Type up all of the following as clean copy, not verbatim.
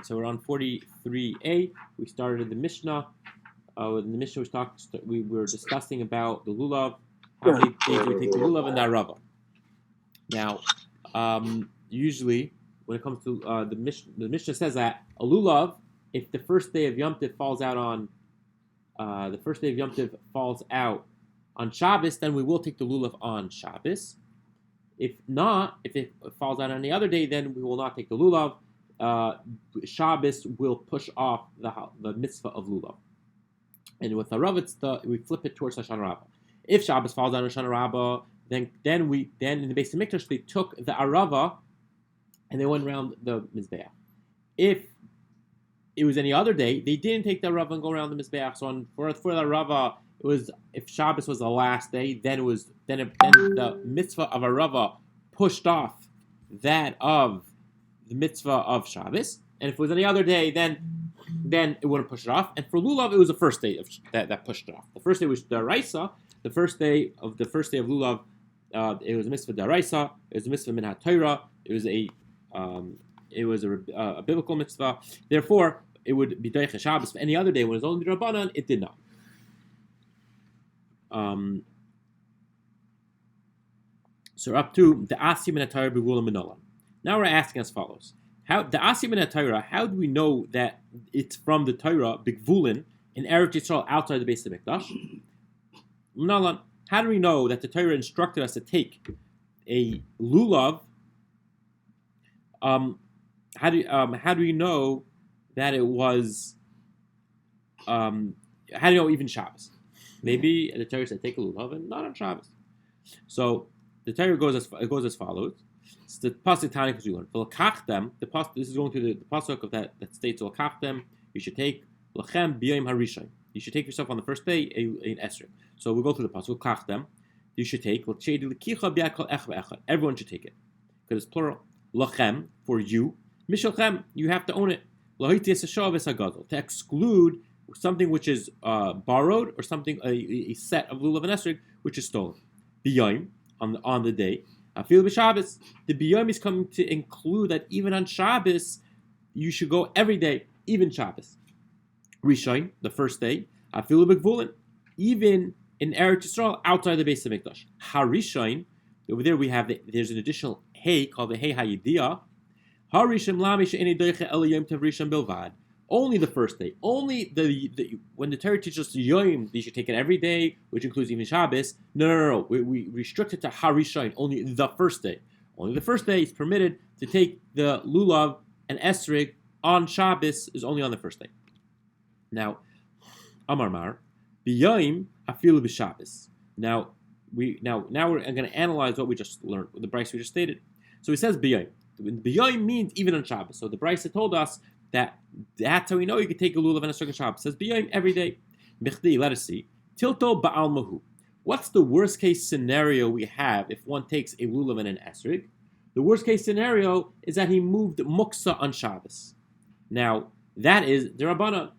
So we're on 43a. We started the Mishnah. In the Mishnah we were discussing about the lulav. How many days do we take the lulav and the arava? Now, usually when it comes to the Mishnah says that a lulav, if the first day of Yom Tov falls out on Shabbos, then we will take the lulav on Shabbos. If not, if it falls out on any other day, then we will not take the lulav. Shabbos will push off the mitzvah of lulav. And with Harav, we flip it towards Hoshana Rabbah. If Shabbos falls on Hoshana Rabbah, then in the Beis Hamikdash they took the arava and they went around the mizbeach. If it was any other day, they didn't take the arava and go around the mizbeach. So for the arava, it was if Shabbos was the last day, then the mitzvah of arava pushed off that of the mitzvah of Shabbos. And if it was any other day, then it wouldn't push it off. And for lulav, it was the first day that pushed it off. The first day was daraisa. The first day of lulav, it was a mitzvah daraisa. It was a mitzvah min haTorah. It was a biblical mitzvah. Therefore, it would be doicha Shabbos. For any other day when it was only Rabbanan, it did not. So we're up to the Asi min haTorah b'gula minolan. Now we're asking as follows: how the Asi min haTorah? How do we know that it's from the Torah b'gvulin in Eretz Yisrael outside the Beis Hamikdash? Minolan. How do we know that the Torah instructed us to take a lulav? How do we know that it was? How do you know even Shabbos? Maybe the Torah said take a lulav and not on Shabbos. So the Torah goes as follows. It's the pasuk Tani because we learned. This is going to the pasuk of that states them. You should take lachem b'yom harishon. You should take yourself on the first day an esrog. So we'll go through the pasuk. Them. You should take. Everyone should take it because it's plural. Lachem for you. Mishalchem, you have to own it. To exclude something which is borrowed or something a set of lulav and esrog which is stolen. B'yom on the day. I feel b'Shabbos. The b'yom is coming to include that even on Shabbos you should go every day, even Shabbos. Rishon, the first day. I feel b'gvulin, even in Eretz Yisrael outside the Beis Hamikdash. Harishon, over there there's an additional hey called the hey hayidiyah. Harishon lamish eni doiche el yom tov rishon bilvad. Only the first day. Only the when the Torah teaches us yom, you should take it every day, which includes even Shabbos. No. We restrict it to harishon, only the first day. Only the first day is permitted to take the lulav and esrog on Shabbos is only on the first day. Now, Amar Mar, b'yom afilu b'Shabbos. Now we're going to analyze what we just learned, the Brisa we just stated. So he says b'yom. B'yom means even on Shabbos. So the Brisa told us that's how we know you can take a lulav and a circle Shabbos. It says b'yom every day. Bichdi, let us see. Tilto ba'al mahu. What's the worst case scenario we have if one takes a lulav and an esrog? The worst case scenario is that he moved muksa on Shabbos. Now that is the Rabbanan.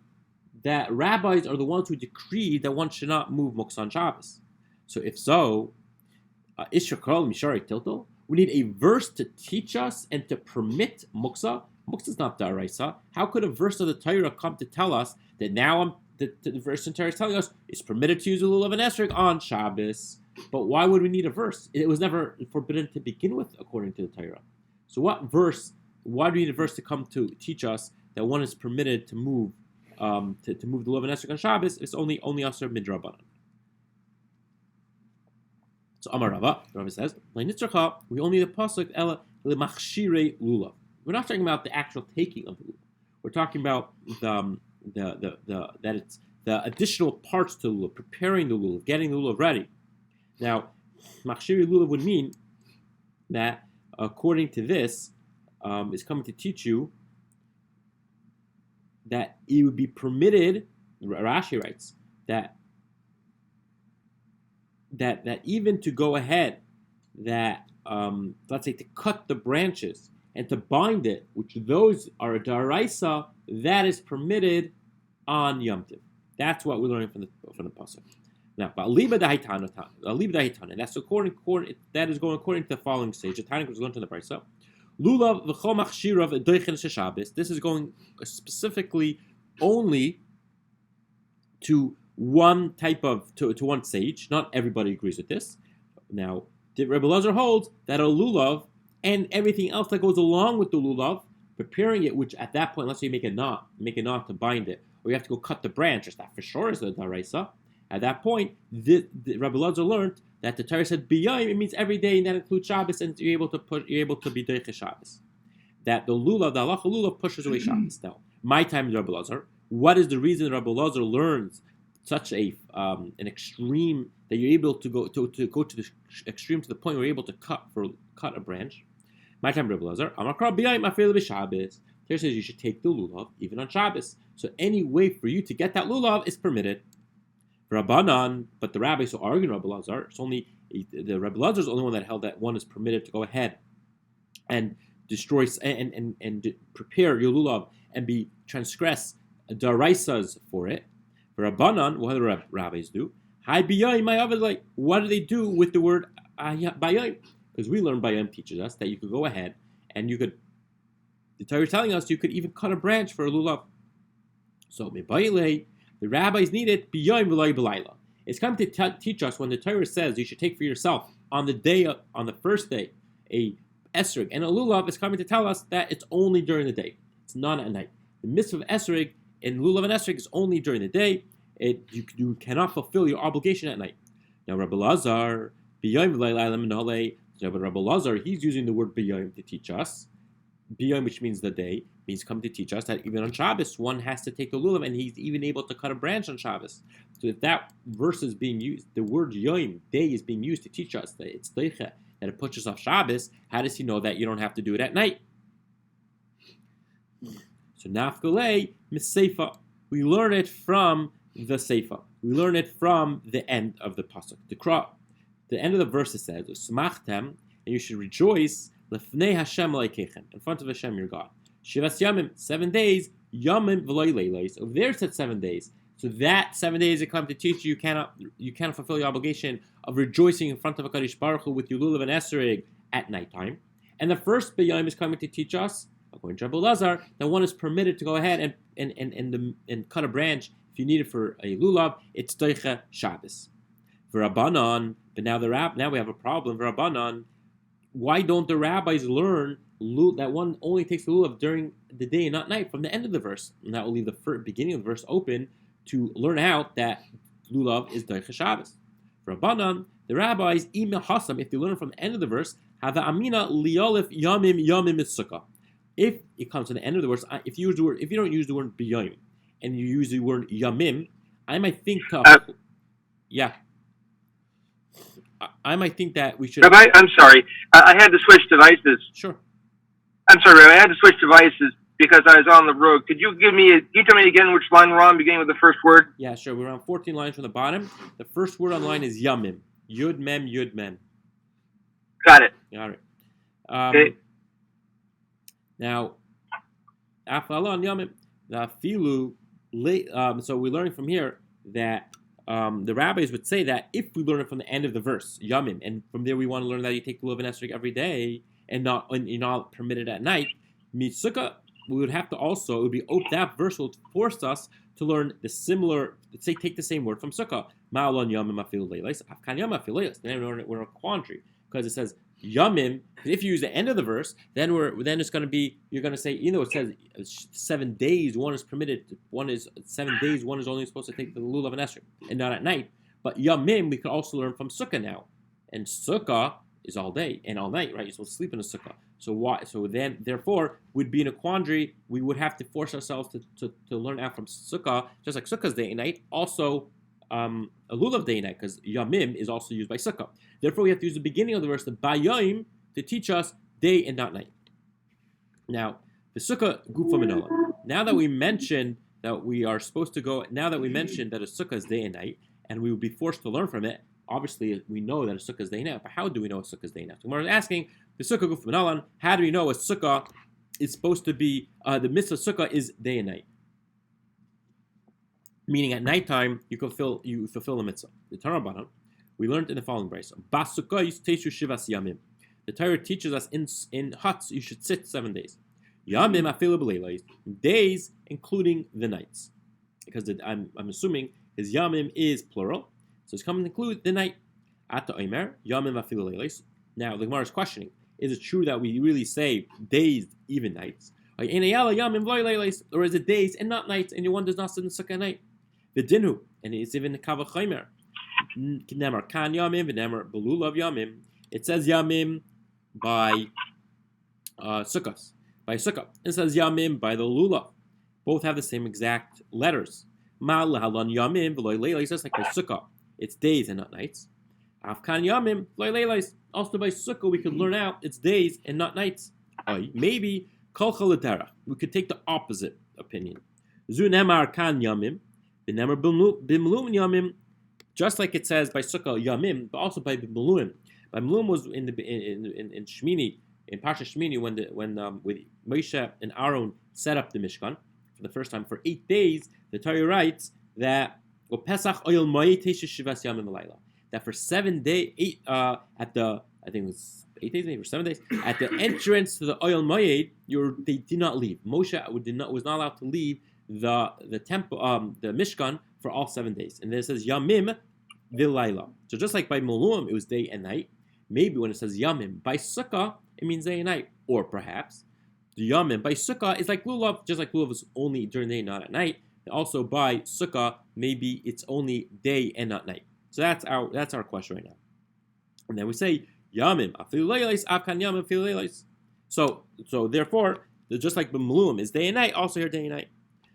That rabbis are the ones who decreed that one should not move muksa on Shabbos. So if so, Ishrakal Mishari Tilto, we need a verse to teach us and to permit muksa. Muksa is not daraisa. How could a verse of the Torah come to tell us that now the verse in Torah is telling us it's permitted to use a lulav and esrog on Shabbos? But why would we need a verse? It was never forbidden to begin with, according to the Torah. So what verse? Why do we need a verse to come to teach us that one is permitted to move? To move the lulav and esrog on Shabbos, it's only aser midrabanan. So Amar Rava says, we only need the pasuk ela lemachshirei lulav. We're not talking about the actual taking of the lulav. We're talking about that it's the additional parts to the lulav, preparing the lulav, getting the lulav ready. Now, machshirei lulav would mean that according to this, is coming to teach you that it would be permitted. Rashi writes that even to go ahead, that let's say to cut the branches and to bind it, which those are a daraisa, that is permitted on Yom Tov. That's what we're learning from the pasuk. Now, but liba dahitan, that's that is going according to the following stage. The Tanya was going to the Brisa. Lulav v'chol machshirav doichen sheshabes. This is going specifically only to one type of to one sage. Not everybody agrees with this. Now, the Rabbi Lazar holds that a lulav and everything else that goes along with the lulav, preparing it, which at that point, let's say you make a knot to bind it, or you have to go cut the branch, which that for sure is the daraisa. At that point, the Rabbi Lazar learned that the Torah said biyayim, it means every day, and that includes Shabbos, and you're able to be doiche Shabbos. That the halacha lulav pushes away Shabbos. Now, my time in Rabbi Lazar, what is the reason Rabbi Lazar learns such an extreme that you're able to go to the extreme to the point where you're able to cut a branch? My time Rabbi Lazar, Amakra biyayim afil b'Shabbos. Here says you should take the lulav even on Shabbos. So any way for you to get that lulav is permitted. Rabbanan, but the rabbis who argue Rabbi Lazar, it's only the Rabbi Lazar is the only one that held that one is permitted to go ahead and destroy and prepare your lulav and be transgress daraisas for it. For Rabbanan, what do the rabbis do? Hi biyayim, my like. What do they do with the word bayayim? Because we learn bayayim teaches us that you could go ahead and you could. The Torah is telling us you could even cut a branch for a lulav. So mebayilei. The rabbis need it biyayim v'loy b'layla. It's come to teach us when the Torah says you should take for yourself on the first day, a esrog and a lulav is coming to tell us that it's only during the day. It's not at night. The mitzvah of esrog and lulav and esrog is only during the day. You cannot fulfill your obligation at night. Now Rabbi Lazar biyayim v'layla minhalei. But Rabbi Lazar, he's using the word biyayim to teach us. Biyayim, which means the day, means come to teach us that even on Shabbos, one has to take the lulav, and he's even able to cut a branch on Shabbos. So if that verse is being used, the word yoim, day, is being used to teach us that it's deiche, that it pushes off Shabbos, how does he know that you don't have to do it at night? So nafgalei miseifa, we learn it from the seifa. We learn it from the end of the pasuk. The end of the verse says, "Smachtem," and you should rejoice lefnei Hashem leikeichem, in front of Hashem your God. Shivas yamim, 7 days. Yamim v'loy leilos. Over there it said 7 days. So that 7 days it come to teach you cannot fulfill your obligation of rejoicing in front of HaKadosh Baruch Hu with your lulav and esrog at nighttime. And the first biyayim is coming to teach us, according to Rabbi Lazar, that one is permitted to go ahead and cut a branch if you need it for a lulav. It's doiche Shabbos. For Rabbanan, but now we have a problem. For Rabbanan, why don't the rabbis learn that one only takes the lulav during the day and not night from the end of the verse? And that will leave the beginning of the verse open to learn out that lulav is doiche Shabbos. For Rabbanan, the rabbis, if they learn from the end of the verse, have the amina liolif yamim sukkah. If it comes to the end of the verse, if you don't use the word biyayim and you use the word yamim, I might think I might think that we should. Rabbi, I'm sorry. I had to switch devices. Sure. I'm sorry, Rabbi. I had to switch devices because I was on the road. Can you tell me again which line we're on, beginning with the first word? Yeah, sure. We're on 14 lines from the bottom. The first word on the line is yamim. Yud mem, yud mem. Got it. Got it. Okay. Now, afalon yamim, the filu. So we're learning from here that the rabbis would say that if we learn it from the end of the verse, yamim, and from there we want to learn that you take the lulav and esrog every day and you're not permitted at night, sukkah, we would have to also, it would be that verse will force us to learn the similar, let's say take the same word from sukkah. Ma'alon yamim afil leilos, afkan yamim afil leilos. Then we're in a quandary because it says yamim. If you use the end of the verse, then it's going to be, you're going to say, it says 7 days one is permitted. 7 days one is only supposed to take the lulav and esrog and not at night. But yamim we can also learn from sukkah now, and sukkah is all day and all night, right? You're supposed to sleep in a sukkah. So why? So then, therefore, we'd be in a quandary. We would have to force ourselves to learn out from sukkah, just like sukkah's day and night. Also, a lulav day and night, because yamim is also used by sukkah. Therefore, we have to use the beginning of the verse, the bayayim, to teach us day and not night. Now, the sukkah gufa minola. Now that we mentioned that we are supposed to go, now that we mentioned that a sukkah is day and night, and we would be forced to learn from it, obviously we know that a sukkah is day and night, but how do we know a sukkah is day and night? So we're asking, the sukkah gufa minola, how do we know a sukkah is supposed to be, the mitzvah sukkah is day and night? Meaning at nighttime, you fulfill the mitzvah. The Tanrabbanan, we learned in the following brayso. Basukkah yisteshu shivas yamim. The Torah teaches us in huts you should sit 7 days. Yamim afilu b'leilos, days including the nights, because I'm assuming his yamim is plural, so it's coming to include the night. Ata omer yamim afilu leilos. Now the Gemara is questioning: is it true that we really say days, even nights? Or is it days and not nights, and your one does not sit in sukkah at night? V'dinu, and it's even the kavachomer. Nemar kan yamim v'nemar belulav yamim. It says yamim by sukkahs. By sukkah. It says yamim by the lulav. Both have the same exact letters. Ma lahalan yamim v'loy leilos. Just like by sukkah, it's days and not nights. Afkan yamim v'loy leilos. Also by sukkah, we could learn out it's days and not nights. Maybe kol chaladera. We could take the opposite opinion. Zu nemar kan yamim v'nemar bimlum yamim. Just like it says by sukkah yamim, but also by bimlum. By bimlum was in Shmini. In Parsha Shmini, when with Moshe and Aaron set up the Mishkan for the first time for 8 days, the Torah writes that that for 7 days, at the I think it was 8 days, maybe or 7 days, at the entrance to the Oyel Moed, they did not leave. Moshe was not allowed to leave the temple, the Mishkan, for all 7 days. And then it says Yamim Vilayla. So just like by Muluim, it was day and night. Maybe when it says Yamim by Sukkah, it means day and night. Or perhaps the Yamim by Sukkah is like Lulav, just like Lulav is only during the day, not at night. And also by Sukkah, maybe it's only day and not night. So that's our question right now. And then we say Yamim afilu leilos, avkan Yamim afilu leilos. So therefore, just like B'Mluim is day and night, also here day and night.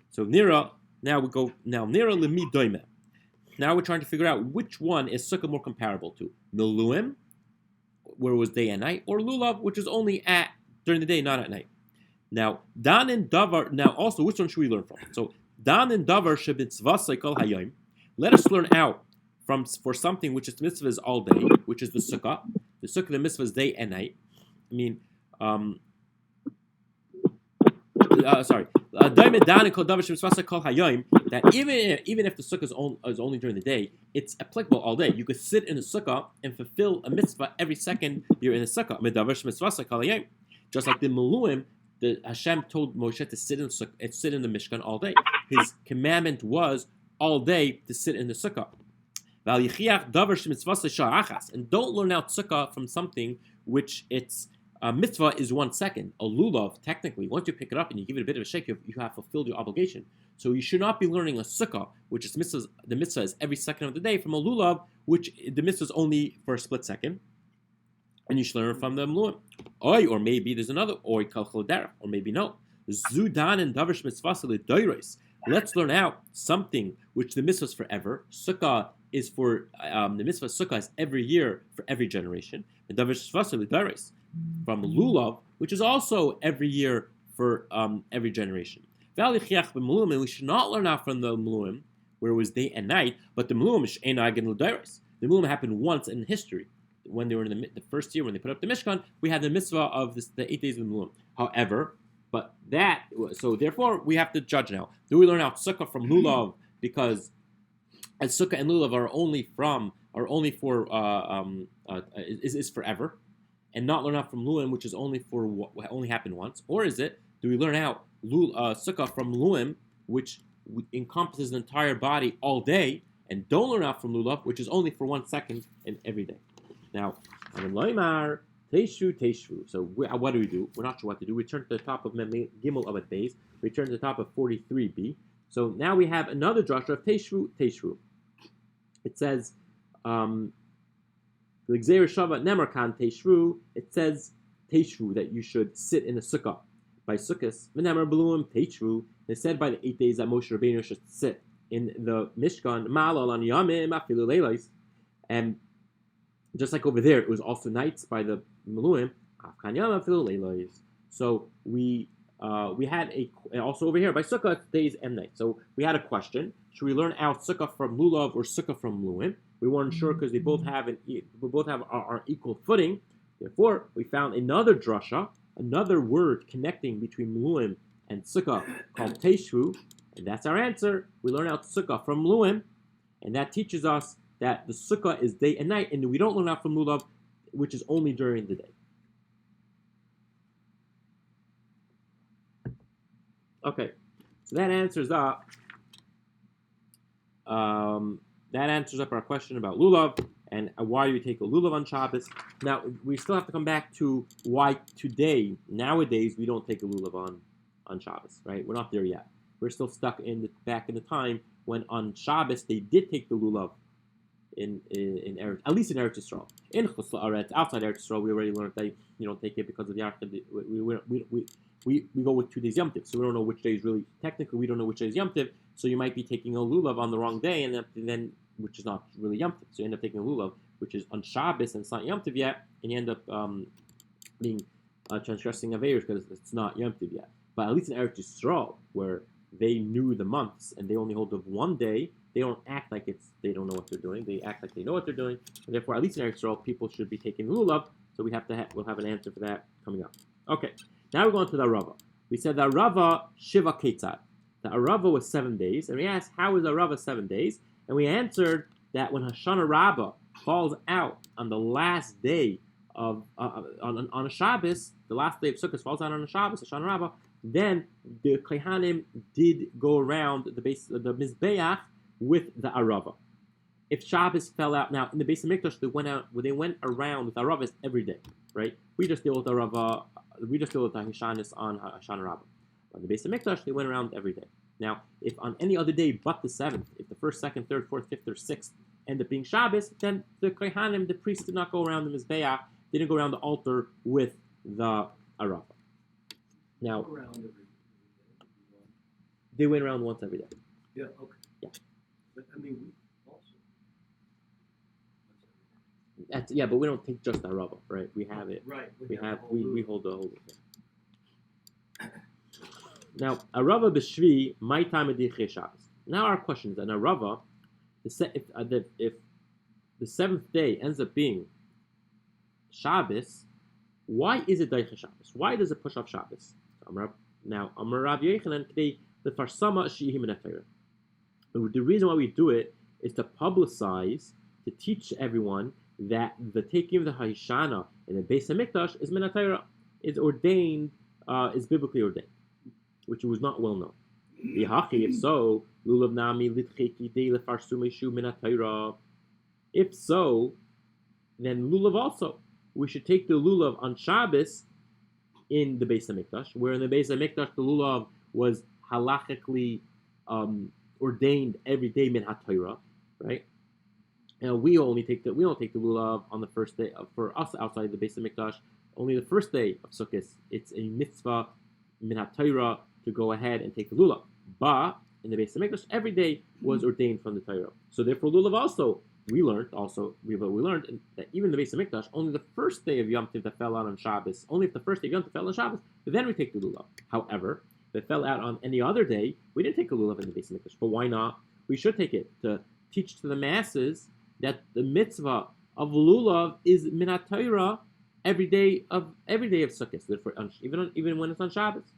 So Nira, now Nira lemi doime. Now we're trying to figure out which one is Sukkah more comparable to. Miluim, where it was day and night, or Lulav, which is only during the day, not at night. Now, Dan and Davar, now also, which one should we learn from? So, Dan and Davar shebitzvasai kol hayom. Let us learn out for something which is mitzvah is all day, which is the Sukkah. The Sukkah, the mitzvah is day and night. I mean, that even if the sukkah is only during the day, it's applicable all day. You could sit in the sukkah and fulfill a mitzvah every second you're in the sukkah. Just like the Meluim, the Hashem told Moshe to sit in the Mishkan all day. His commandment was all day to sit in the sukkah. And don't learn out sukkah from something which its mitzvah is 1 second. A lulav, technically, once you pick it up and you give it a bit of a shake, you have fulfilled your obligation. So you should not be learning a sukkah, which is the mitzvah is every second of the day, from a lulav, which the mitzvah is only for a split second. And you should learn from the mluim. Or maybe there's another, or maybe no. Zudan and davish mitzvah. Let's learn out something which the mitzvah is forever. Sukkah is for, the mitzvah sukkah is every year for every generation. And davish mitzvah from lulav, which is also every year for every generation. And we should not learn out from the mluim, where it was day and night, but the mluim is the mluim happened once in history. When they were in the first year, when they put up the Mishkan, we had the mitzvah of the 8 days of the mluim. However, therefore we have to judge now. Do we learn out sukkah from lulav because as sukkah and lulav are only forever, and not learn out from luim, which is only for what only happened once? Or is it, do we learn out sukkah from luim, which encompasses the entire body all day, and don't learn out from lulav, which is only for 1 second in every day? Now, so what do we do? We're not sure what to do. We turn to the top of Gimel Abad Beis. We turn to the top of 43b. So now we have another drasha of Teshru. It says, it says Teshru, that you should sit in a sukkah. By sukkahs, it's said by the 8 days that Moshe Rabbeinu should sit in the Mishkan. And just like over there, it was also nights by the Meluim. So we had also over here by Sukkah, it's days and nights. So we had a question: should we learn out Sukkah from Lulav or Sukkah from Meluim? We weren't sure because they both have our equal footing. Therefore, we found another drasha, another word connecting between Meluim and Sukkah called Teshvu, and that's our answer. We learn out Sukkah from Meluim, and that teaches us that the sukkah is day and night, and we don't learn out from lulav, which is only during the day. Okay, so that answers up. That answers up our question about lulav and why you take a lulav on Shabbos. Now we still have to come back to why nowadays we don't take a lulav on Shabbos. Right? We're not there yet. We're still stuck back in the time when on Shabbos they did take the lulav in Eretz, at least in Eretz Yisrael. In Chutz La'aretz, outside Eretz Yisrael, we already learned that you don't take it because of the Yarchad. We go with 2 days Yom Tiv, so we don't know which day is really technically. We don't know which day is Yom Tiv, so you might be taking a lulav on the wrong day, and then which is not really Yom Tiv. So you end up taking a lulav which is on Shabbos and it's not Yom Tiv yet, and you end up being transgressing Aveirus because it's not Yom Tiv yet. But at least in Eretz Yisrael, where they knew the months and they only hold of 1 day, they don't act like they don't know what they're doing. They act like they know what they're doing, and therefore, at least in Eretz Yisrael, people should be taking lulav. So we'll have an answer for that coming up. Okay, now we're going to the Arava. We said the Arava Shiva Ketzad. The Arava was 7 days, and we asked how is Arava 7 days, and we answered that when Hoshana Rabbah falls out on the last day of on a Shabbos, the last day of Sukkot falls out on a Shabbos, Hoshana Rabbah, then the Kohanim did go around the Mizbeach with the Arava. If Shabbos fell out, now in the Beis Hamikdash they went around with Aravas every day, right? We just deal with Arava, we just deal with the Hishanis on Hoshana Rabbah. On the Beis Hamikdash they went around every day. Now, if on any other day but the 7th, if the 1st, 2nd, 3rd, 4th, 5th, or 6th end up being Shabbos, then the Kohanim, the priests, did not go around the Mizbeach, they didn't go around the altar with the Arava. Now, they went around once every day. Yeah, okay. Yeah. But I mean, we also. But we don't take just the Arava, right? We have it. Right. We hold the whole thing. Now, Arava b'shvi, my time of Dichiy Shabbos. Now our question is, an Arava, if the 7th day ends up being Shabbos, why is it Dichiy Shabbos? Why does it push off Shabbos? Now, Amar Rav Yochanan today, the farsama shehi min haTorah. The reason why we do it is to publicize, to teach everyone that the taking of the Haishana in the Beis Hamikdash is min haTorah, is ordained, is biblically ordained, which was not well known. If so, lulav nami litcheki de lefarsu meshu min haTorah. If so, then lulav also. We should take the lulav on Shabbos in the Beis Hamikdash, where in the Beis Hamikdash the lulav was halachically ordained every day min haTorah, right? And we don't take the lulav on the first day for us outside the Beis Hamikdash. Only the first day of Sukkot, it's a mitzvah min haTorah to go ahead and take the lulav. But in the Beis Hamikdash, every day was ordained from the Torah. So therefore, lulav also. We learned that even the Beis Hamikdash, only the first day of Yom Tiv that fell out on Shabbos, only if the first day of Yom Tiv fell on Shabbos, then we take the lulav. However, if it fell out on any other day, we didn't take a lulav in the Beis Hamikdash. But why not? We should take it to teach to the masses that the mitzvah of lulav is min haTorah every day of Sukkot, therefore even when it's on Shabbos.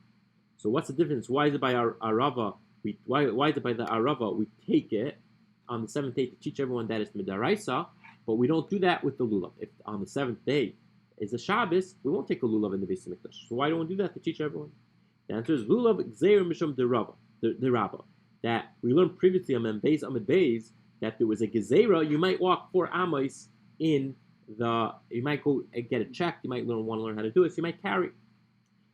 So what's the difference? Why is it by our Arava? Why is it by the Arava we take it on the 7th day to teach everyone that it's midaraisa, but we don't do that with the lulav. If on the 7th day is a Shabbos, we won't take a lulav in the Beis Hamikdash. So why don't we do that to teach everyone? The answer is lulav gzeir mishum derabba. That we learned previously on Beis Amid Beis that there was a gezerah. You might walk 4 amos in the. You might go and get it checked. You might want to learn how to do it. So you might carry.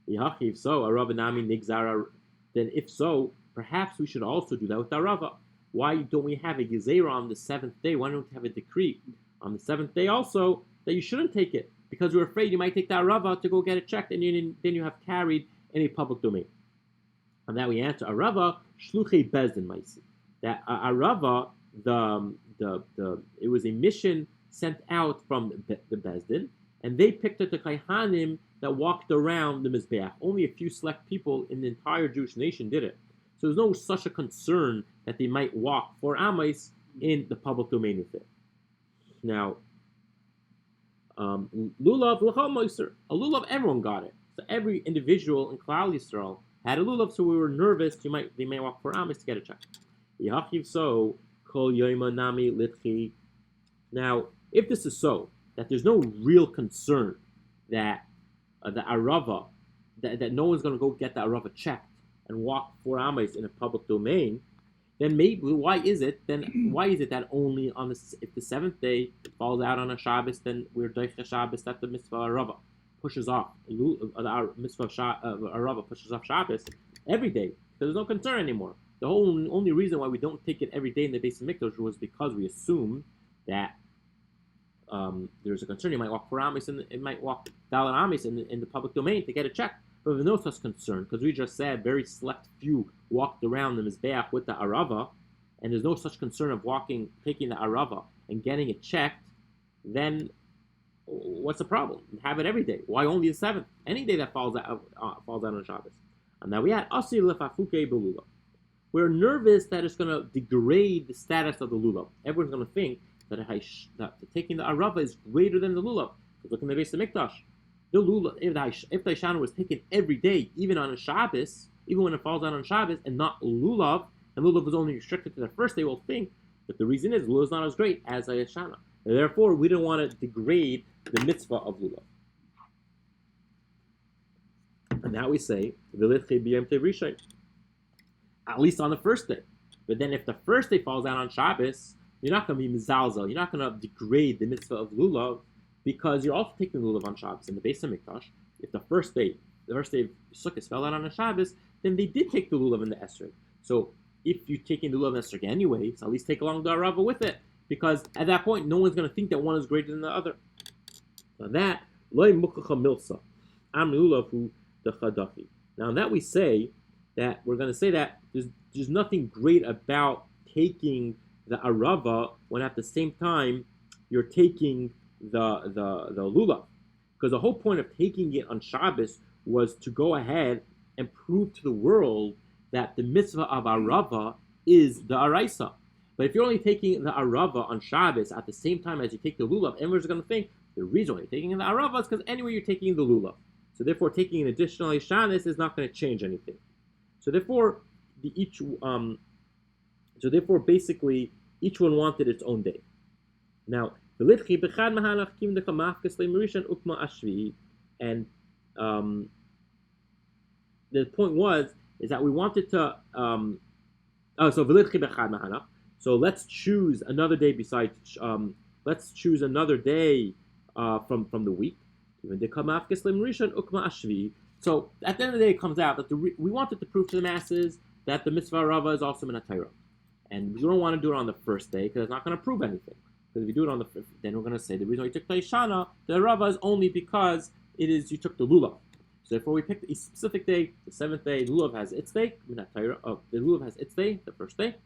If so, Arava nami nigzara. Then if so, perhaps we should also do that with Arava. Why don't we have a gezerah on the 7th day? Why don't we have a decree on the 7th day also that you shouldn't take it because we're afraid you might take the Arava to go get it checked and then you have carried in a public domain. And that we answer Arava shluchei bezdin maisi. That Arava it was a mission sent out from the bezdin, and they picked up the Kohanim that walked around the Mizbeach. Only a few select people in the entire Jewish nation did it. So there's no such a concern that they might walk 4 amos in the public domain with it. Now, lulav l'chol moiser. A lulav, everyone got it. So every individual in Kollel Yisrael had a lulav. So we were nervous. They might walk 4 amos to get a check. Yachiv so kol yoyma nami litchi. Now, if this is so, that there's no real concern that the Arava, that no one's going to go get the Arava checked and walk 4 ames in a public domain, then maybe why is it that only on if the 7th day falls out on a Shabbos, then we're doicha Shabbos, that the mitzvah arava pushes off our mitzvah arava pushes off Shabbos every day, because there's no concern anymore. The only reason why we don't take it every day in the Beis Hamikdash was because we assume that there's a concern. You might walk 4 ames and it might walk dalet ames in the public domain to get a check. But there's no such concern, because we just said very select few walked around the Mizbeach with the Arava, and there's no such concern of taking the Arava and getting it checked, then what's the problem? Have it every day. Why only the 7th? Any day that falls out on Shabbos. And now we had Asir Lefafuke Belula. We're nervous that it's going to degrade the status of the Lulav. Everyone's going to think that taking the Arava is greater than the Lulav. Because look in the Beis Hamikdash. The lulav, if the Ishana was taken every day, even on a Shabbos, even when it falls out on Shabbos, and not lulav, and lulav was only restricted to the first day, we'll think that the reason is lulav is not as great as a Ishana. And therefore, we don't want to degrade the mitzvah of lulav. And now we say, at least on the first day. But then if the first day falls out on Shabbos, you're not going to be mizalzel, you're not going to degrade the mitzvah of lulav, because you're also taking the lulav on Shabbos in the Beis Hamikdash. If the first day of Sukkah fell out on a Shabbos, then they did take the lulav in the esrog. So if you're taking the lulav in the esrog anyway, so at least take along the arava with it, because at that point no one's going to think that one is greater than the other. Now that loy mukacha milsa am lulavu the chadafi. Now that we say that we're going to say that there's nothing great about taking the arava when at the same time you're taking the lulav, because the whole point of taking it on Shabbos was to go ahead and prove to the world that the mitzvah of arava is the araisa. But if you're only taking the arava on Shabbos at the same time as you take the lulav, everyone's going to think the reason why you're taking the arava is because anyway you're taking the lulav. So therefore, taking an additional ishanis is not going to change anything. So therefore, basically each one wanted its own day. Now. And the point is that we wanted to so let's choose another day besides let's choose another day from the week. So at the end of the day it comes out that we wanted to prove to the masses that the mitzvah rava is also min ha-Torah. And we don't want to do it on the first day because it's not going to prove anything. Because if you do it on the 5th, then we're going to say the reason why you took the Ishana, the Rava, is only because you took the Lulav. So therefore we picked a specific day, the 7th day, the Lulav has its day, the Lulav has its day, the first day.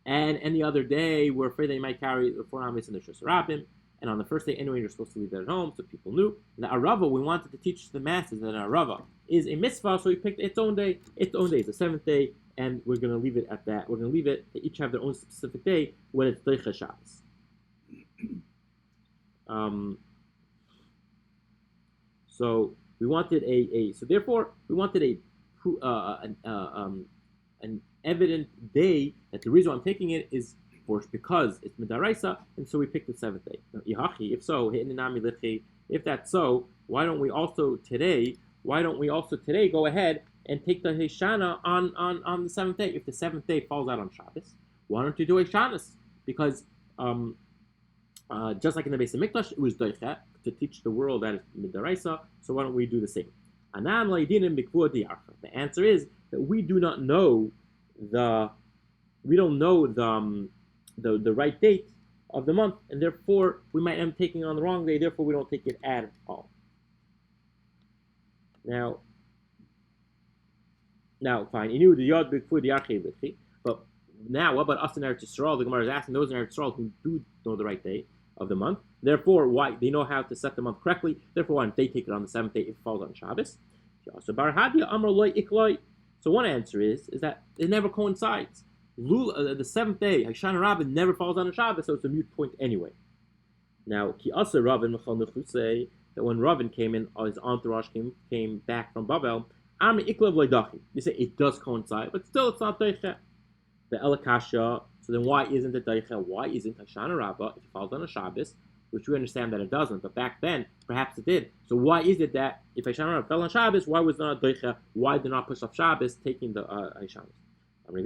And any other day, we're afraid they might carry the 4 ames in the Shus Rabbim. And on the first day, anyway, you're supposed to leave that at home, so people knew. And the Arava, we wanted to teach the masses that Arava is a mitzvah, so we picked its own day. Its own day is the 7th day, and we're going to leave it at that. We're going to leave it, they each have their own specific day when it's Doicha Shabbos. So we wanted an evident day that the reason why I'm taking it is because it's midaraisa, and so we picked the 7th day. Now, if so, if that's so, why don't we also today go ahead and take the Hishana on the 7th day? If the 7th day falls out on Shabbos, why don't you do Hishanas? Because just like in the Beis Hamikdash, it was doichet to teach the world that it's midaraisa. So why don't we do the same? The answer is that we do not know the right date of the month, and therefore we might end up taking on the wrong day. Therefore, we don't take it at all. Now, fine. You knew the yod b'kfud yarchei litchi, but now what about us in Eretz Yisrael? The Gemara is asking those in Eretz Yisrael who do know the right day of the month. Therefore, why they know how to set the month correctly. Therefore, why don't they take it on the 7th day if it falls on Shabbos? So one answer is that it never coincides. The 7th day, Hashanah Rabbah, never falls on a Shabbos, so it's a moot point anyway. Now, Ki Asa Ravin say that when Ravin came in, his entourage came back from Babel, Ami Iklav Leidachi. They say it does coincide, but still it's not Deicha. The Elakasha, so then why isn't it Deicha? Why isn't Hashanah Rabbah, if it falls on a Shabbos, which we understand that it doesn't, but back then, perhaps it did. So why is it that if Haishan Rabbah fell on Shabbos, why was not Doicha? Why did not push off Shabbos, taking the Haishan? And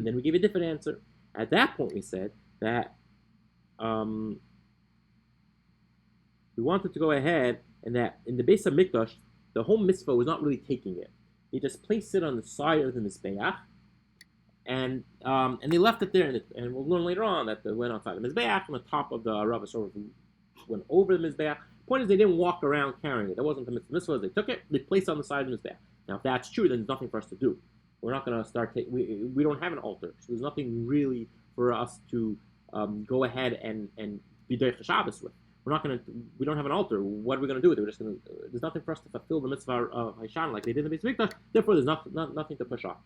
then we gave a different answer. At that point, we said that we wanted to go ahead and that in the base of Mikdash, the whole mitzvah was not really taking it. They just placed it on the side of the Mizbeach, and they left it there. And we'll learn later on that they went outside the Mizbeach, and the top of the Rabbah sort of went over the Mizbeach. Point is, they didn't walk around carrying it. That wasn't the mitzvah. The mitzvah was they took it, they placed it on the side of the Mizbeach. Now, if that's true, then there's nothing for us to do. We're not going to start taking. We don't have an altar, so there's nothing really for us to go ahead and be Derech Shabbos with. We don't have an altar. What are we going to do with it? There's nothing for us to fulfill the mitzvah of Haishan like they did in the Beis Mikdash. Therefore, there's nothing to push off.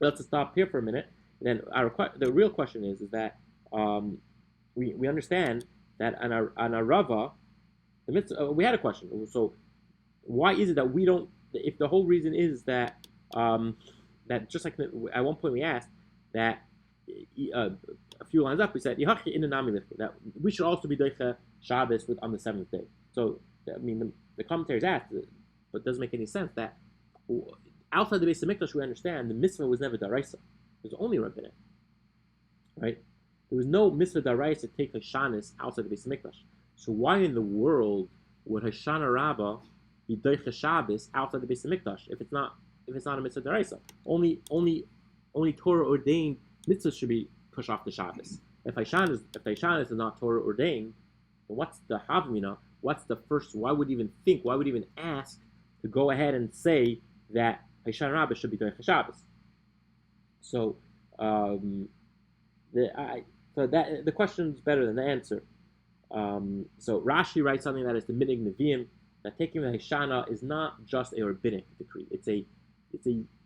Let's stop here for a minute. And then the real question is that we understand that on a Rava, the mitzvah, we had a question. So why is it that we don't? If the whole reason is that that just like at one point we asked that a few lines up we said that we should also be doicha Shabbos on the seventh day. So I mean the commentaries asked, but it doesn't make any sense that outside the Beis Hamikdash we understand the mitzvah was never daraisa. It was only rabbinic, right? There was no mitzvah daraisa to take Hashanis outside the Beis Hamikdash. So why in the world would Hashanah Rabbah be doicha Shabbos outside the Beis Hamikdash if it's not a mitzvah daraisa? Only Torah ordained mitzvahs should be pushed off the Shabbos. If Haishan is not Torah ordained, then what's the havmina? What's the first? Why would even think? Why would even ask to go ahead and say that Haishan Rabbah should be doicha Shabbos? So the question is better than the answer. So Rashi writes something that is the minig neviim, that taking the Haishana is not just a rabbinic decree. It's a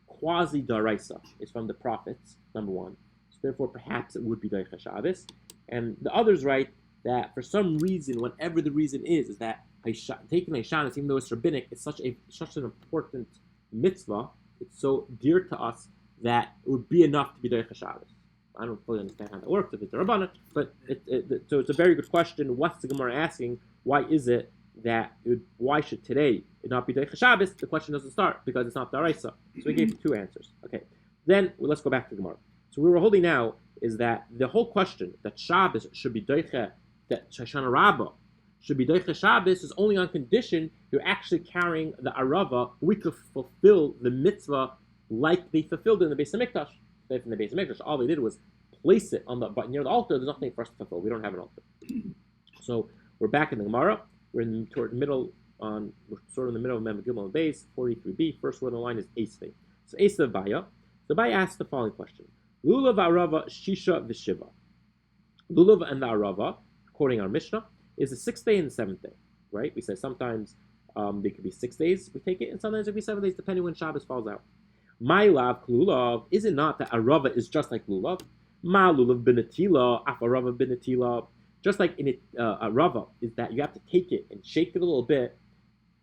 quasi daraisa. It's from the prophets, number one. So therefore, perhaps it would be Doicha Shabbos. And the others write that for some reason, whatever the reason is that taking Haishana, even though it's rabbinic, it's such an important mitzvah. It's so dear to us that it would be enough to be Doicha Shabbos. I don't fully understand how that works if it's a Rabbanah, but so it's a very good question. What's the Gemara asking? Why is it that why should today it not be Doicha Shabbos? The question doesn't start because it's not Daraisa. So we gave two answers. Okay, then let's go back to Gemara. So what we're holding now is that the whole question that Shabbos should be Doicha, that Shoshana Rabbah should be Doicha Shabbos is only on condition you're actually carrying the Arava. We could fulfill the mitzvah like they fulfilled it in the Beis Hamikdash. In the Beis Hamikdash, all they did was place it on near the altar. There's nothing for us to fulfill. We don't have an altar. So we're back in the Gemara. We're toward the middle we're sort of in the middle of Mem Gimel and Beis 43b. First word on the line is Esvei. So Esvei Baya. So Baya asks the following question: Lulav Arava Shisha V'Shiva. Lulav and the Arava, quoting our Mishnah, is the 6th day and the 7th day. Right? We say sometimes they could be 6 days. We take it, and sometimes it could be 7 days, depending when Shabbos falls out. My lulav klulav, is it not that arava is just like lulav? Ma lulav binatila, af arava binatila. Just like in it, arava is that you have to take it and shake it a little bit.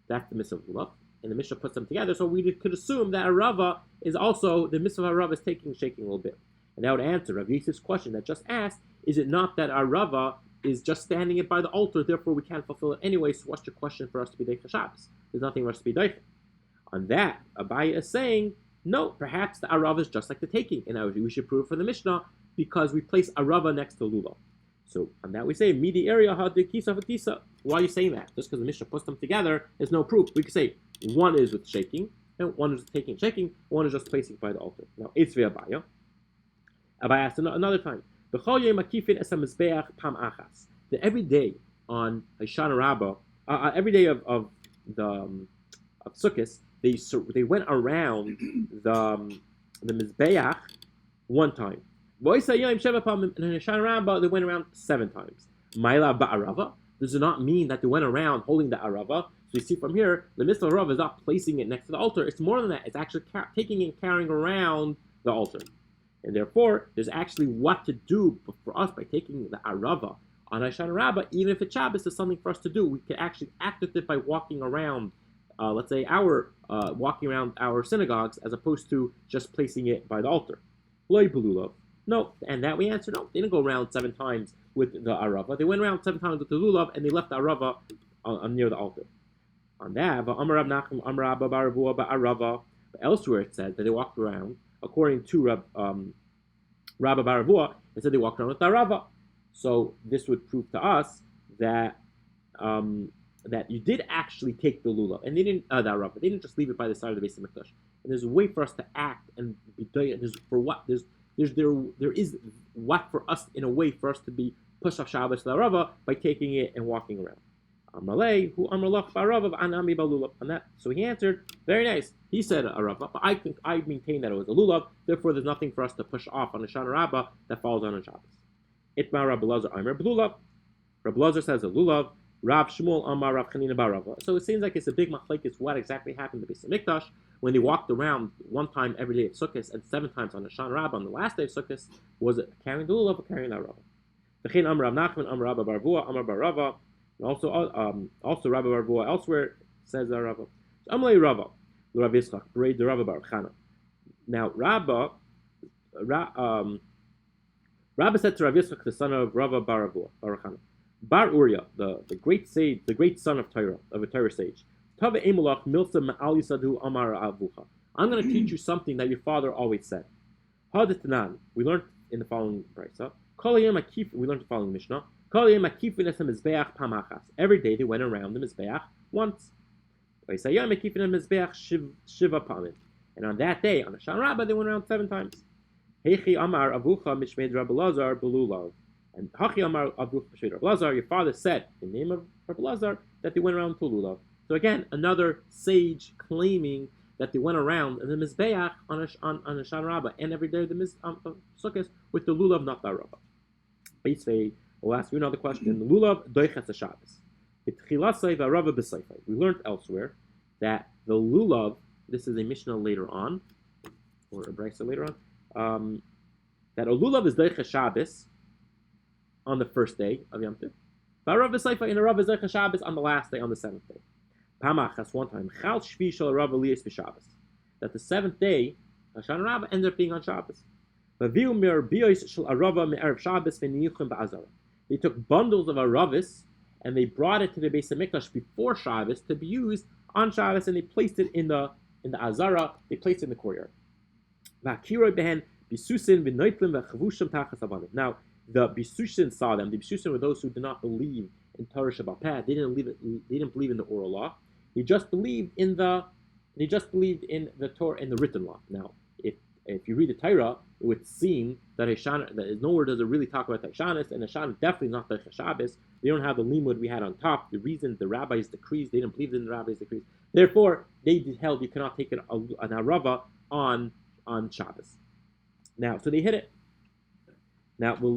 That's the mitzvah of lulav, and the Mishnah puts them together. So we could assume that arava is also the mitzvah of arava is taking and shaking a little bit. And that would answer Rav Yosef's question that just asked: is it not that arava is just standing it by the altar? Therefore, we can't fulfill it anyway. So what's your question for us to be doicha Shabbos? There's nothing for us to be doicha. On that, Abaye is saying, no, perhaps the arava is just like the taking, and we should prove for the Mishnah because we place arava next to lulav. So on that we say midi area hadikisa fatisa. Why are you saying that? Just because the Mishnah puts them together, there's no proof. We could say one is with shaking, and one is with taking and shaking, one is just placing by the altar. Now it's via Abaya. Abaya asked another time. The every day on Haishana Rabbah, every day of Sukkot, they went around the Mizbeach one time. In Haishana Rabbah, they went around 7 times. Maila ba'arava. Does it not mean that they went around holding the arava? So you see from here, the mitzvah of arava is not placing it next to the altar. It's more than that. It's actually taking and carrying around the altar. And therefore, there's actually what to do for us by taking the arava on Haishana Rabbah. Even if it's Shabbos, there's something for us to do. We can actually act with it by walking around, let's say, walking around our synagogues, as opposed to just placing it by the altar. Loi belulav. No, and that we answered no. They didn't go around 7 times with the arava. They went around 7 times with the lulav, and they left the arava near the altar. On that, elsewhere it said that they walked around, according to Rabbi Baravua, it said they walked around with the arava. So this would prove to us that that you did actually take the lulav, and they didn't the arava. They didn't just leave it by the side of the base of Mikdash. And there's a way for us to act and be there's for what there is what for us in a way for us to be push off Shabbos to the arava by taking it and walking around. Amalei who amalach ba'arava anami ba'lulav. And that, so he answered, very nice. He said arava, but I maintain that it was a lulav. Therefore, there's nothing for us to push off on a Shana Rabbah that falls on a Shabbos. Itma Rabbi Lazar Aimer b'lulav. Rabbi Lazar says a lulav. Rab Shmuel Amar Rab Chanina Barava. So it seems like it's a big machlekes what exactly happened to Beis Hamikdash when they walked around 1 time every day of Sukkot and 7 times on the Shana Rabbah on the last day of Sukkot. Was it carrying the lulav or carrying the arava? V'chein Amar Rav Nachman Amar Rabba Baravua Amar Barava. And also Rabbi Baravua elsewhere says arava. So Amalei Rava Rav Yitzchak Berei the Rabba Baruch Chana. Now Rabba said to Rav Yitzchak the son of Rabba Baravua Baruch Chana. Bar Uriah, the great sage, the great son of Torah, of a Torah sage. Tave Emulach Milsa Ma'al Yisadu Amar Avucha. I'm going to teach you something that your father always said. Hadetanan. We learned in the following brisa. We learned the following Mishnah. Every day they went around the Mizbeach once. And on that day, on the Shana Rabbah, they went around 7 times. Hechi Amar Avucha Mishmed Rabbi Lazar Belulav. And Hachi Amar Avucha Mishmed Rabbi Lazar, your father said in the name of Rabbi Lazar that they went around to Lulav. So again, another sage claiming that they went around in the Mizbeach on a Shana Rabbah and every day the Sukkot with the Lulav, not the Arava. Basically, we'll ask you another question. The Lulav doiches the Shabbos. We learned elsewhere that the Lulav, this is a Mishnah later on, or a brisa later on, that a Lulav is doiches Shabbos on the first day of Yom Tov. V'arav b'seifa in a Rav is doiches Shabbos on the last day, on the 7th day. Pamachas one time, Chal Shvi Shal Rav Eliyas b'Shabbos, that the 7th day, Hashanah Rabbah ended up being on Shabbos. They took bundles of aravis and they brought it to the Beis Hamikdash before Shabbos to be used on Shabbos, and they placed it in the Azara. They placed it in the courtyard. Now the Bisusin saw them. The Bisusin were those who did not believe in Torah Shabbat Peh. They didn't believe in the oral law. They just believed in the Torah and the written law. Now, if you read the Torah, it would seem that nowhere does it really talk about Hashanah, and Hashanah definitely not the Shabbos. They don't have the limud we had on top. The reason the rabbis decrees, they didn't believe in the rabbis' decrees. Therefore, they held you cannot take an arava on Shabbos. Now, so they hit it. Now, the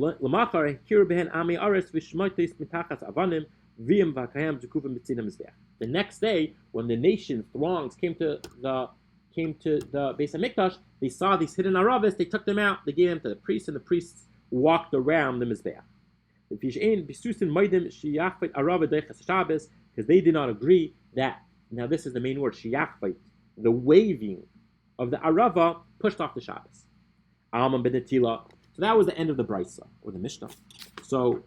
next day, when the nation throngs came to the Beis Hamikdash, they saw these hidden aravis. They took them out. They gave them to the priests, and the priests walked around the Mizbeach. Because they did not agree that, now this is the main word, shiyachvait, the waving of the arava pushed off the Shabbos. So that was the end of the brisa, or the Mishnah. So,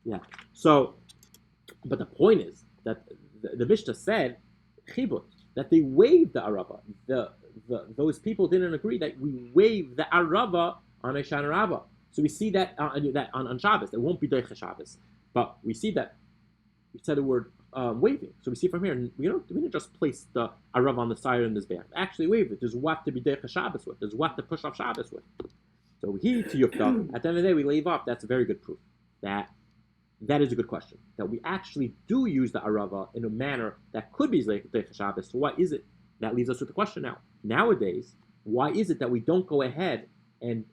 yeah. So, but the point is that the Mishnah said, chibut, that they waved the arava. Those people didn't agree that we wave the arava on a Shana Rabbah. So we see that on Shabbos. It won't be doiches Shabbos. But we see that we said the word waving. So we see from here, we didn't just place the arava on the side of this band. Actually wave it. There's what to be doiches Shabbos with. There's what to push off Shabbos with. So he to yukta. At the end of the day, we leave off. That's a very good proof that is a good question. That we actually do use the arava in a manner that could be doiches Shabbos. So why is it? That leaves us with the question now. Nowadays, why is it that we don't go ahead and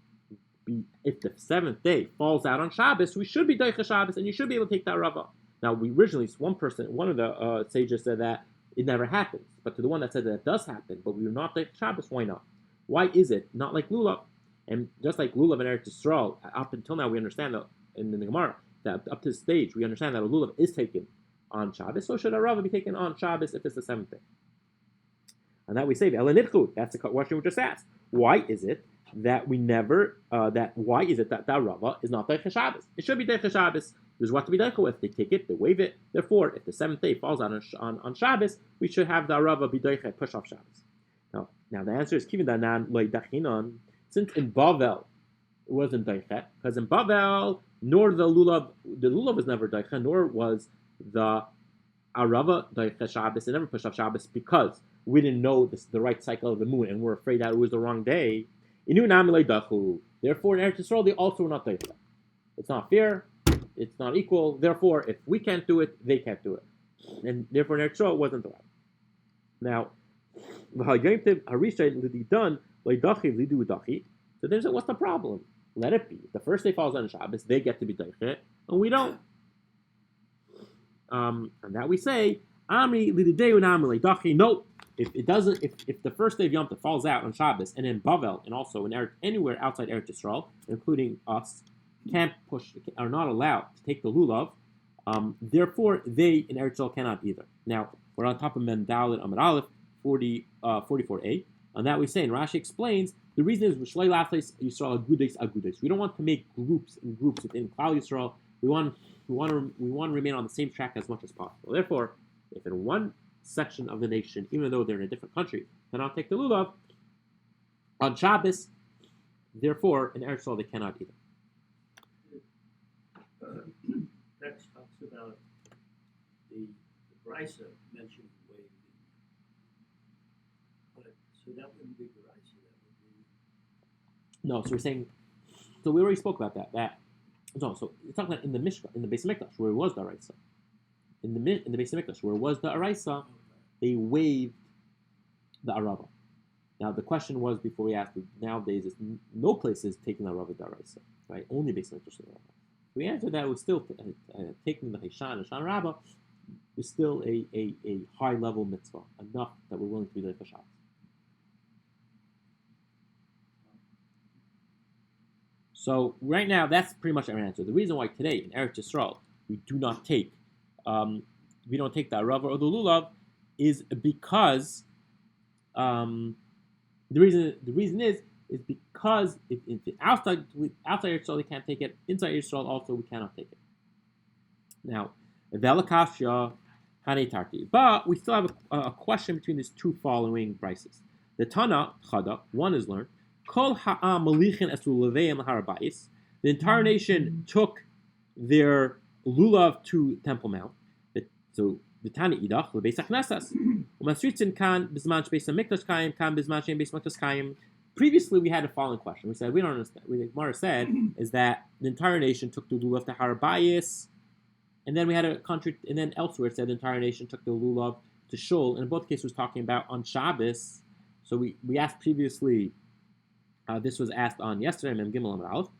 if the 7th day falls out on Shabbos, we should be doiches Shabbos, and you should be able to take the arava. Now, one of the sages said that it never happens, but to the one that said that it does happen, but we are not doiches Shabbos, why not? Why is it not like lulav? And just like lulav and Eretz Yisrael, up until now we understand that in the Gemara that up to this stage we understand that a lulav is taken on Shabbos. So should arava be taken on Shabbos if it's the 7th day? And that we say, that's the question we just asked. Why is it that we never, why is it that Rava is not Deicha Shabbos? It should be Deicha Shabbos. There's what to be Deicha with. They take it, they wave it. Therefore, if the seventh day falls on Shabbos, we should have the Rava be Deicha, push off Shabbos. Now the answer is Kivin Danan Loi Dachinon. Since in Bavel it wasn't Deicha, because in Bavel, nor the lulav was never Deicha, nor was the Arava Deicha Shabbos. It never pushed off Shabbos because we didn't know the right cycle of the moon, and we're afraid that it was the wrong day. Therefore, in Eretz Yisrael, they also were not Deicha. It's not fair. It's not equal. Therefore, if we can't do it, they can't do it. And therefore, in Eretz Yisrael, it wasn't allowed. Now, so there's what's the problem? Let it be. If the first day falls on Shabbos, they get to be Deicha, and we don't. And that we say, Amri lidideu namri dachi. No, if it doesn't, if the first day of Yom Tov falls out on Shabbos, and in Bavel, and also in anywhere outside Eretz Yisrael, including us, can't push, are not allowed to take the lulav. Therefore, they in Eretz Yisrael cannot either. Now we're on top of Mendalit Amar Aleph 44a. On that we say, and Rashi explains, the reason is Yisrael agudes. We don't want to make groups within Klal Yisrael. We want to remain on the same track as much as possible. Therefore, if in one section of the nation, even though they're in a different country, cannot take the lulav on Shabbos, therefore in Eretz Yisrael they cannot either. Text talks about the brisa mentioned way, but so that wouldn't be brisa. That would be No, so we're saying. So we already spoke about that. So it's talking about in the Mishkan, in the Beis Hamikdash, where it was the Araisa. In the Beis Hamikdash, where it was the Araisa, they waived the Arava. Now the question was before we asked, nowadays no place is taking the Arava the Araisa, right? Only Beis Hamikdash the Arava. So we answered that it was still taking the Hishan and Shan Rabbah is still a high level mitzvah, enough that we're willing to be there for Shabbos. So right now, that's pretty much our answer. The reason why today in Eretz Yisrael we don't take the Arava or the Lulav is because the reason is because if outside Eretz Yisrael they can't take it, inside Eretz Yisrael also we cannot take it. Now, Velakashya Hanetarti, but we still have a question between these two following brises. The Tana Chada, one is learned. Kol ha'am malichin esu leveim harabais. The entire nation took their lulav to Temple Mount. So the Tana idach lebeis haknesas. Umasritzin kan bisman shbeis hamikdash kayim kan bisman shein beis hamikdash kayim. Previously, we had a following question. We said we don't understand. What the Gemara said is that the entire nation took the lulav to harabais, and then we had a country, and then elsewhere it said the entire nation took the lulav to shul. And in both cases, was talking about on Shabbos. So we asked previously. This was asked on yesterday, Mem Gimel Amar Aleph,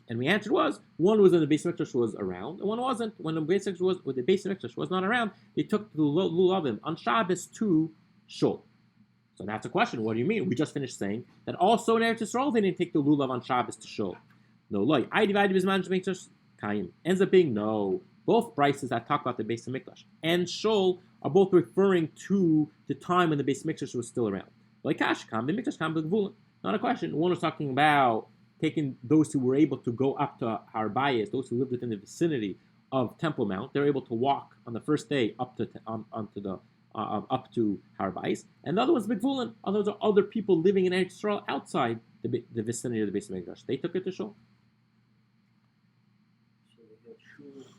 and the answer was one was in the Beis Hamikdash was around, and one wasn't. When the Beis Hamikdash was not around, they took the lulavim on Shabbos to shul. So that's a question. What do you mean? We just finished saying that also in Eretz Yisrael they didn't take the lulav on Shabbos to shul. No, like I divided bisman shemikdash kayim ends up being no. Both brises that talk about the Beis Hamikdash and shul are both referring to the time when the Beis Hamikdash was still around. Like Kash kam the Mikdash kam b'gvulim. Not a question. One was talking about taking those who were able to go up to Harbayis, those who lived within the vicinity of Temple Mount. They're able to walk on the first day up to Harbayis. And the other one's Bigvulan. Others are other people living in Eretz Yisrael outside the vicinity of the Beis Hamikdash. They took it to shul.